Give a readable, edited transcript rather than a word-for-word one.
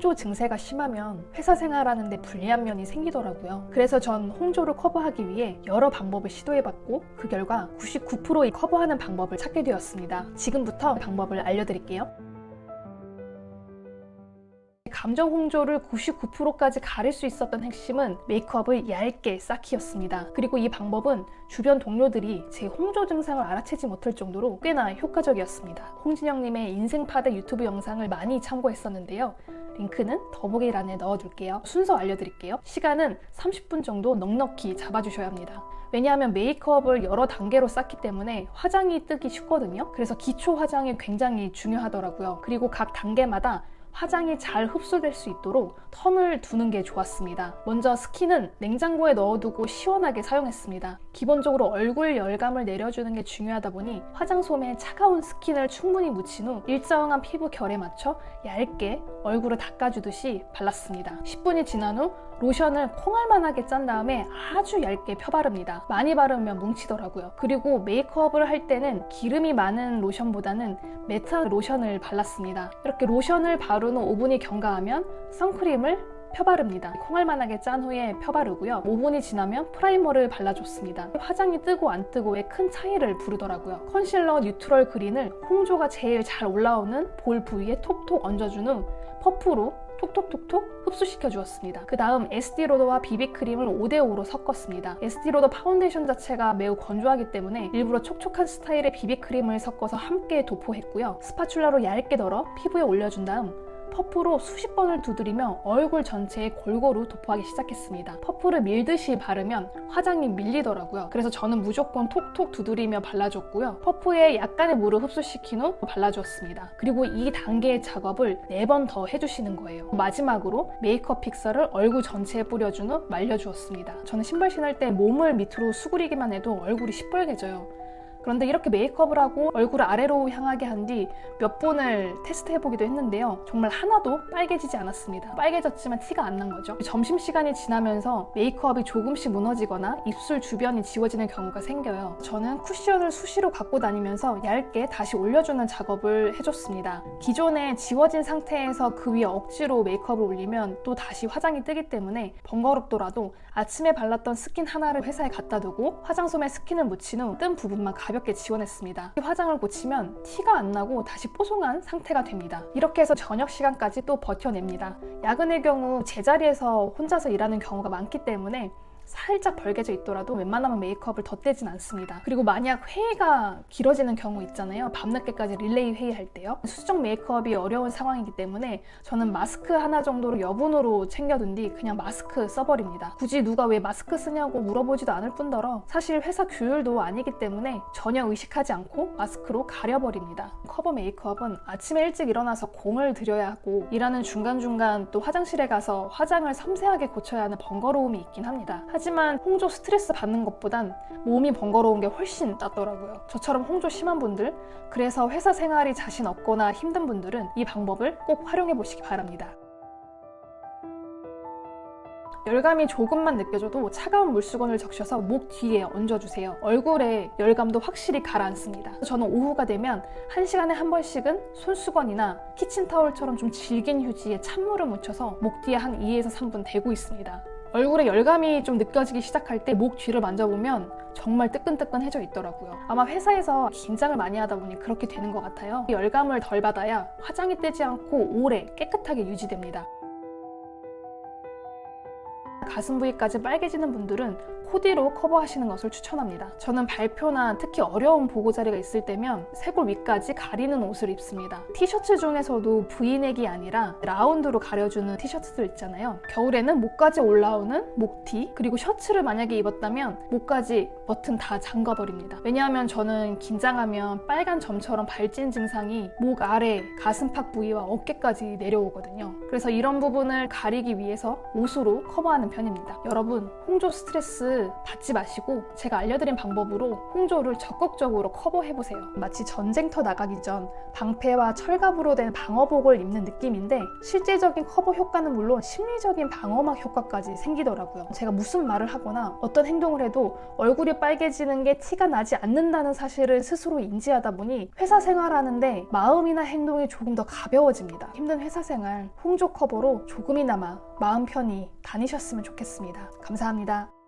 홍조 증세가 심하면 회사 생활하는데 불리한 면이 생기더라고요. 그래서 전 홍조를 커버하기 위해 여러 방법을 시도해봤고 그 결과 99%의 커버하는 방법을 찾게 되었습니다. 지금부터 방법을 알려드릴게요. 감정 홍조를 99%까지 가릴 수 있었던 핵심은 메이크업을 얇게 쌓기였습니다. 그리고 이 방법은 주변 동료들이 제 홍조 증상을 알아채지 못할 정도로 꽤나 효과적이었습니다. 홍진영님의 인생파대 유튜브 영상을 많이 참고했었는데요. 링크는 더보기란에 넣어둘게요. 순서 알려드릴게요. 시간은 30분 정도 넉넉히 잡아주셔야 합니다. 왜냐하면 메이크업을 여러 단계로 쌓기 때문에 화장이 뜨기 쉽거든요. 그래서 기초 화장이 굉장히 중요하더라고요. 그리고 각 단계마다 화장이 잘 흡수될 수 있도록 텀을 두는 게 좋았습니다. 먼저 스킨은 냉장고에 넣어두고 시원하게 사용했습니다. 기본적으로 얼굴 열감을 내려주는 게 중요하다 보니 화장솜에 차가운 스킨을 충분히 묻힌 후 일정한 피부 결에 맞춰 얇게 얼굴을 닦아주듯이 발랐습니다. 10분이 지난 후 로션을 콩알만하게 짠 다음에 아주 얇게 펴바릅니다. 많이 바르면 뭉치더라고요. 그리고 메이크업을 할 때는 기름이 많은 로션보다는 매트한 로션을 발랐습니다. 이렇게 로션을 바른 후 5분이 경과하면 선크림을 펴바릅니다. 콩알만하게 짠 후에 펴바르고요. 5분이 지나면 프라이머를 발라줬습니다. 화장이 뜨고 안 뜨고의 큰 차이를 부르더라고요. 컨실러 뉴트럴 그린을 홍조가 제일 잘 올라오는 볼 부위에 톡톡 얹어준 후 퍼프로 톡톡톡톡 흡수시켜 주었습니다. 그 다음 에스티로더와 비비크림을 5대5로 섞었습니다. 에스티로더 파운데이션 자체가 매우 건조하기 때문에 일부러 촉촉한 스타일의 비비크림을 섞어서 함께 도포했고요. 스파츌라로 얇게 덜어 피부에 올려준 다음 퍼프로 수십 번을 두드리며 얼굴 전체에 골고루 도포하기 시작했습니다. 퍼프를 밀듯이 바르면 화장이 밀리더라고요. 그래서 저는 무조건 톡톡 두드리며 발라줬고요. 퍼프에 약간의 물을 흡수시킨 후 발라주었습니다. 그리고 이 단계의 작업을 4번 더 해주시는 거예요. 마지막으로 메이크업 픽서를 얼굴 전체에 뿌려준 후 말려주었습니다. 저는 신발 신을 때 몸을 밑으로 수그리기만 해도 얼굴이 시뻘개져요. 그런데 이렇게 메이크업을 하고 얼굴을 아래로 향하게 한 뒤 몇 번을 테스트해보기도 했는데요. 정말 하나도 빨개지지 않았습니다. 빨개졌지만 티가 안 난 거죠. 점심시간이 지나면서 메이크업이 조금씩 무너지거나 입술 주변이 지워지는 경우가 생겨요. 저는 쿠션을 수시로 갖고 다니면서 얇게 다시 올려주는 작업을 해줬습니다. 기존에 지워진 상태에서 그 위에 억지로 메이크업을 올리면 또 다시 화장이 뜨기 때문에 번거롭더라도 아침에 발랐던 스킨 하나를 회사에 갖다 두고 화장솜에 스킨을 묻힌 후 뜬 부분만 가볍게 지워냈습니다. 화장을 고치면 티가 안 나고 다시 뽀송한 상태가 됩니다. 이렇게 해서 저녁 시간까지 또 버텨냅니다. 야근의 경우 제자리에서 혼자서 일하는 경우가 많기 때문에 살짝 벌게져 있더라도 웬만하면 메이크업을 덧대진 않습니다. 그리고 만약 회의가 길어지는 경우 있잖아요. 밤늦게까지 릴레이 회의할 때요. 수정 메이크업이 어려운 상황이기 때문에 저는 마스크 하나 정도로 여분으로 챙겨둔 뒤 그냥 마스크 써버립니다. 굳이 누가 왜 마스크 쓰냐고 물어보지도 않을 뿐더러 사실 회사 규율도 아니기 때문에 전혀 의식하지 않고 마스크로 가려버립니다. 커버 메이크업은 아침에 일찍 일어나서 공을 들여야 하고 일하는 중간중간 또 화장실에 가서 화장을 섬세하게 고쳐야 하는 번거로움이 있긴 합니다. 하지만 홍조 스트레스 받는 것보단 몸이 번거로운 게 훨씬 낫더라고요. 저처럼 홍조 심한 분들, 그래서 회사 생활이 자신 없거나 힘든 분들은 이 방법을 꼭 활용해 보시기 바랍니다. 열감이 조금만 느껴져도 차가운 물수건을 적셔서 목 뒤에 얹어주세요. 얼굴에 열감도 확실히 가라앉습니다. 저는 오후가 되면 1시간에 한 번씩은 손수건이나 키친타올처럼 좀 질긴 휴지에 찬물을 묻혀서 목 뒤에 한 2에서 3분 대고 있습니다. 얼굴에 열감이 좀 느껴지기 시작할 때 목 뒤를 만져보면 정말 뜨끈뜨끈해져 있더라고요. 아마 회사에서 긴장을 많이 하다 보니 그렇게 되는 것 같아요. 열감을 덜 받아야 화장이 뜨지 않고 오래 깨끗하게 유지됩니다. 가슴 부위까지 빨개지는 분들은 코디로 커버하시는 것을 추천합니다. 저는 발표나 특히 어려운 보고 자리가 있을 때면 쇄골 위까지 가리는 옷을 입습니다. 티셔츠 중에서도 V넥이 아니라 라운드로 가려주는 티셔츠들 있잖아요. 겨울에는 목까지 올라오는 목티, 그리고 셔츠를 만약에 입었다면 목까지 버튼 다 잠가버립니다. 왜냐하면 저는 긴장하면 빨간 점처럼 발진 증상이 목 아래 가슴팍 부위와 어깨까지 내려오거든요. 그래서 이런 부분을 가리기 위해서 옷으로 커버하는 편입니다. 여러분, 홍조 스트레스 스트레스 받지 마시고 제가 알려드린 방법으로 홍조를 적극적으로 커버해보세요. 마치 전쟁터 나가기 전 방패와 철갑으로 된 방어복을 입는 느낌인데 실제적인 커버 효과는 물론 심리적인 방어막 효과까지 생기더라고요. 제가 무슨 말을 하거나 어떤 행동을 해도 얼굴이 빨개지는 게 티가 나지 않는다는 사실을 스스로 인지하다 보니 회사 생활하는데 마음이나 행동이 조금 더 가벼워집니다. 힘든 회사 생활 홍조 커버로 조금이나마 마음 편히 다니셨으면 좋겠습니다. 감사합니다.